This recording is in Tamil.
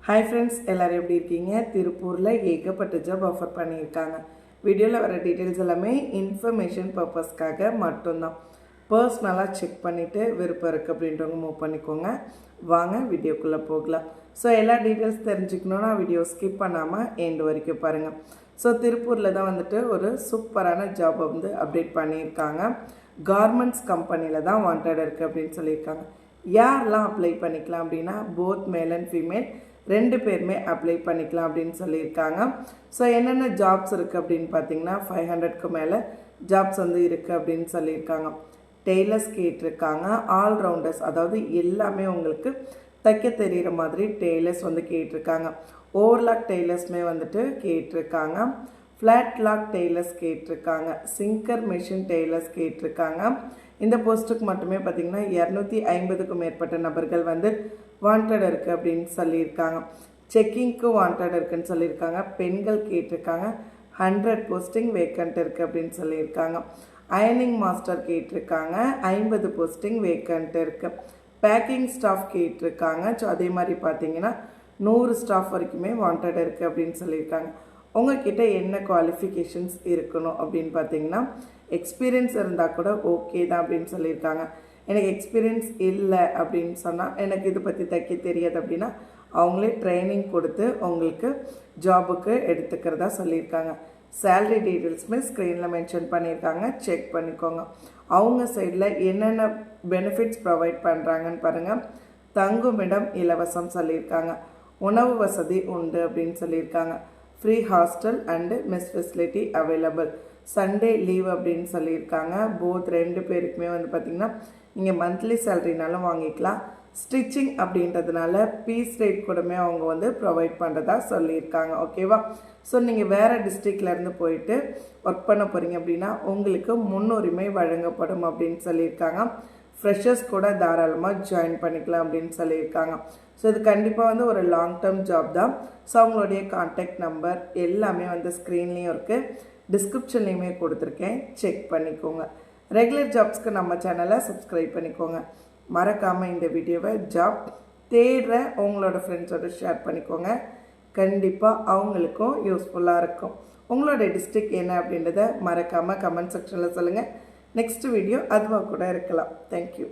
ஹாய் ஃப்ரெண்ட்ஸ், எல்லோரும் எப்படி இருக்கீங்க? திருப்பூரில் ஏகப்பட்ட ஜாப் ஆஃபர் பண்ணியிருக்காங்க. வீடியோவில் வர டீட்டெயில்ஸ் எல்லாமே இன்ஃபர்மேஷன் பர்பஸ்க்காக மட்டும்தான். பர்சனலாக செக் பண்ணிவிட்டு விருப்பம் இருக்குது அப்படின்றவங்க மூவ் பண்ணிக்கோங்க. வாங்க வீடியோக்குள்ளே போகலாம். ஸோ எல்லா டீட்டெயில்ஸ் தெரிஞ்சுக்கணுன்னா வீடியோ ஸ்கிப் பண்ணாமல் எண்டு வரைக்கும் பாருங்கள். ஸோ திருப்பூரில் தான் வந்துட்டு ஒரு சூப்பரான ஜாப் வந்து அப்டேட் பண்ணியிருக்காங்க. கார்மெண்ட்ஸ் கம்பெனியில் தான் வாண்டட் இருக்குது அப்படின்னு சொல்லியிருக்காங்க. யாரெல்லாம் அப்ளை பண்ணிக்கலாம் அப்படின்னா போத் மேல் அண்ட் ஃபீமேல் 2 பேருமே அப்ளை பண்ணிக்கலாம் அப்படின்னு சொல்லியிருக்காங்க. ஸோ என்னென்ன ஜாப்ஸ் இருக்குது அப்படின்னு பார்த்தீங்கன்னா 500க்கு மேலே ஜாப்ஸ் வந்து இருக்குது அப்படின்னு சொல்லியிருக்காங்க. டெய்லர்ஸ் கேட்டிருக்காங்க. ஆல்ரவுண்டர்ஸ், அதாவது எல்லாமே உங்களுக்கு தைக்க தெரிகிற மாதிரி டெய்லர்ஸ் வந்து கேட்டிருக்காங்க. ஓவர்லாக் டெய்லர்ஸ்மே வந்துட்டு கேட்டிருக்காங்க. ஃப்ளாட் லாக் டெய்லர்ஸ் கேட்டிருக்காங்க. சிங்கர் மிஷின் டெய்லர்ஸ் கேட்டிருக்காங்க. இந்த போஸ்ட்டுக்கு மட்டுமே பார்த்திங்கன்னா 250க்கும் மேற்பட்ட நபர்கள் வந்து வாண்டட் இருக்குது அப்படின்னு சொல்லியிருக்காங்க. செக்கிங்க்கு வாண்டட் இருக்குன்னு சொல்லியிருக்காங்க. பெண்கள் கேட்டிருக்காங்க. 100 போஸ்டிங் வேக்கண்ட் இருக்குது அப்படின்னு சொல்லியிருக்காங்க. அயனிங் மாஸ்டர் கேட்டிருக்காங்க. 50 போஸ்டிங் வேக்கண்ட் இருக்குது. பேக்கிங் ஸ்டாஃப் கேட்டிருக்காங்க. ஸோ அதே மாதிரி பார்த்தீங்கன்னா 100 ஸ்டாஃப் வரைக்குமே வாண்டட் இருக்குது அப்படின்னு சொல்லியிருக்காங்க. உங்ககிட்ட என்ன குவாலிஃபிகேஷன்ஸ் இருக்கணும் அப்படின்னு பார்த்தீங்கன்னா எக்ஸ்பீரியன்ஸ் இருந்தால் கூட ஓகே தான் அப்படின்னு சொல்லியிருக்காங்க. எனக்கு எக்ஸ்பீரியன்ஸ் இல்லை அப்படின்னு சொன்னால், எனக்கு இதை பற்றி தைக்க தெரியாது அப்படின்னா அவங்களே ட்ரைனிங் கொடுத்து உங்களுக்கு ஜாபுக்கு எடுத்துக்கிறதா சொல்லியிருக்காங்க. சேலரி டீட்டெயில்ஸுமே ஸ்க்ரீனில் மென்ஷன் பண்ணியிருக்காங்க, செக் பண்ணிக்கோங்க. அவங்க சைடில் என்னென்ன பெனிஃபிட்ஸ் ப்ரொவைட் பண்ணுறாங்கன்னு பாருங்கள். தங்குமிடம் இலவசம் சொல்லியிருக்காங்க. உணவு வசதி உண்டு அப்படின்னு சொல்லியிருக்காங்க. Free hostel and mess facility available. Sunday leave அப்படின்னு சொல்லியிருக்காங்க. போத் 2 பேருக்குமே வந்து பார்த்திங்கன்னா நீங்கள் மந்த்லி சேலரினாலும் வாங்கிக்கலாம். ஸ்டிச்சிங் அப்படின்றதுனால பீஸ் ரேட் கூடமே அவங்க வந்து ப்ரொவைட் பண்ணுறதா சொல்லியிருக்காங்க. ஓகேவா? ஸோ நீங்கள் வேறு டிஸ்ட்ரிக்ட்லேருந்து போயிட்டு ஒர்க் பண்ண போகிறீங்க அப்படின்னா உங்களுக்கு முன்னுரிமை வழங்கப்படும் அப்படின்னு சொல்லியிருக்காங்க. ஃப்ரெஷர்ஸ் கூட தாராளமாக ஜாயின் பண்ணிக்கலாம் அப்படின்னு சொல்லியிருக்காங்க. ஸோ இது கண்டிப்பாக வந்து ஒரு லாங் டேர்ம் ஜாப் தான். ஸோ அவங்களுடைய கான்டாக்ட் நம்பர் எல்லாமே வந்து ஸ்க்ரீன்லேயும் இருக்குது, டிஸ்கிரிப்ஷன்லேயுமே கொடுத்துருக்கேன், செக் பண்ணிக்கோங்க. ரெகுலர் ஜாப்ஸ்க்கு நம்ம சேனலை சப்ஸ்கிரைப் பண்ணிக்கோங்க. மறக்காமல் இந்த வீடியோவை ஜாப் தேடுற உங்களோட ஃப்ரெண்ட்ஸோட ஷேர் பண்ணிக்கோங்க. கண்டிப்பாக அவங்களுக்கும் யூஸ்ஃபுல்லாக இருக்கும். உங்களோட டிஸ்ட்ரிக்ட் என்ன அப்படின்றத மறக்காமல் கமெண்ட் செக்ஷனில் சொல்லுங்கள். நெக்ஸ்ட் வீடியோ அதுவாக கூட இருக்கலாம். தேங்க்யூ.